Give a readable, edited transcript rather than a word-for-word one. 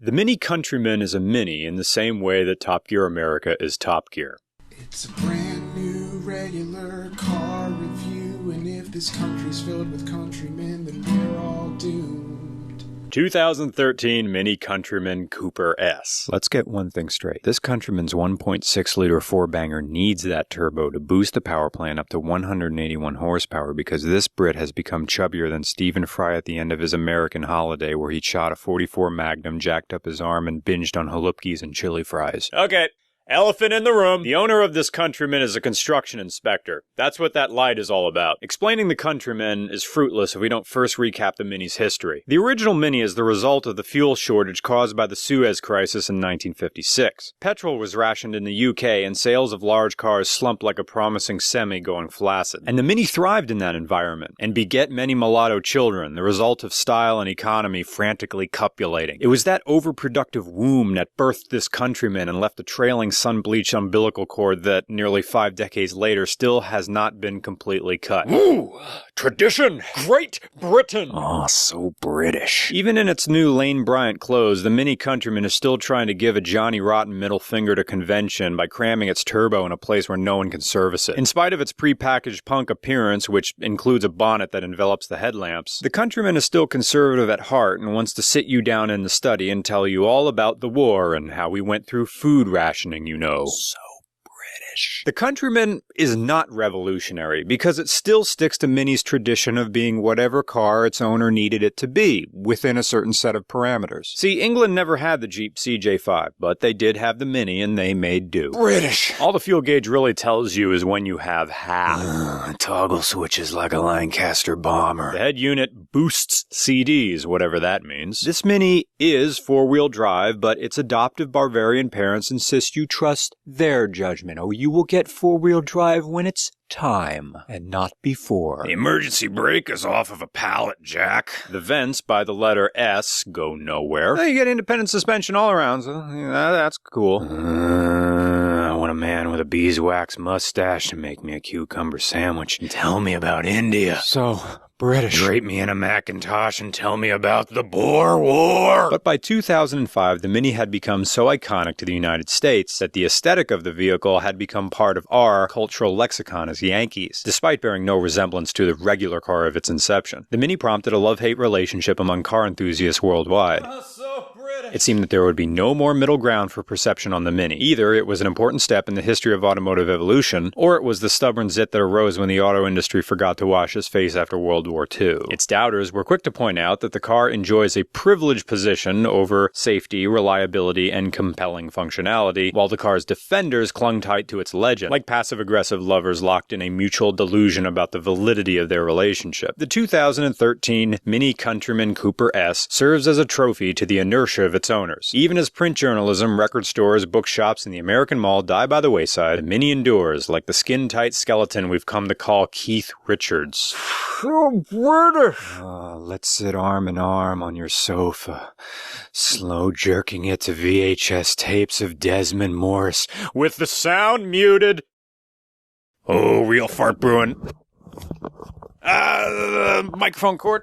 The Mini Countryman is a Mini in the same way that Top Gear America is Top Gear. It's a brand new regular car review, and if this country's filled with countrymen, then we're all doomed. 2013 Mini Countryman Cooper S. Let's get one thing straight. This Countryman's 1.6-liter four-banger needs that turbo to boost the power plant up to 181 horsepower because this Brit has become chubbier than Stephen Fry at the end of his American Holiday where he shot a .44 Magnum, jacked up his arm, and binged on halupkis and chili fries. Okay. Elephant in the room. The owner of this Countryman is a construction inspector. That's what that light is all about. Explaining the Countryman is fruitless if we don't first recap the Mini's history. The original Mini is the result of the fuel shortage caused by the Suez Crisis in 1956. Petrol was rationed in the UK and sales of large cars slumped like a promising semi going flaccid. And the Mini thrived in that environment and beget many mulatto children, the result of style and economy frantically copulating. It was that overproductive womb that birthed this Countryman and left a trailing sun-bleached umbilical cord that, nearly 5 decades later, still has not been completely cut. Ooh, tradition! Great Britain! Oh, so British. Even in its new Lane Bryant clothes, the Mini Countryman is still trying to give a Johnny Rotten middle finger to convention by cramming its turbo in a place where no one can service it. In spite of its prepackaged punk appearance, which includes a bonnet that envelops the headlamps, the Countryman is still conservative at heart and wants to sit you down in the study and tell you all about the war and how we went through food rationing, you know. So British. The Countryman is not revolutionary because it still sticks to Mini's tradition of being whatever car its owner needed it to be, within a certain set of parameters. See, England never had the Jeep CJ5, but they did have the Mini and they made do. British. All the fuel gauge really tells you is when you have half. Toggle switches like a Lancaster bomber. The head unit boosts CDs, whatever that means. This Mini is four-wheel drive, but its adoptive Bavarian parents insist you trust their judgment, or you will get four-wheel drive when it's time, and not before. The emergency brake is off of a pallet jack. The vents by the letter S go nowhere. You get independent suspension all around, so that's cool. I want a man with a beeswax mustache to make me a cucumber sandwich and tell me about India. So British. Drape me in a Macintosh and tell me about the Boer War. But by 2005, the Mini had become so iconic to the United States that the aesthetic of the vehicle had become part of our cultural lexicon as Yankees, despite bearing no resemblance to the regular car of its inception. The Mini prompted a love-hate relationship among car enthusiasts worldwide. It seemed that there would be no more middle ground for perception on the Mini. Either it was an important step in the history of automotive evolution, or it was the stubborn zit that arose when the auto industry forgot to wash his face after World War II. Its doubters were quick to point out that the car enjoys a privileged position over safety, reliability, and compelling functionality, while the car's defenders clung tight to its legend, like passive-aggressive lovers locked in a mutual delusion about the validity of their relationship. The 2013 Mini Countryman Cooper S serves as a trophy to the inertia of its owners. Even as print journalism, record stores, bookshops, and the American mall die by the wayside, the Mini endures like the skin-tight skeleton we've come to call Keith Richards. So British. Let's sit arm in arm on your sofa, slow jerking it to VHS tapes of Desmond Morris, with the sound muted. Oh, real fart brewing. Microphone cord.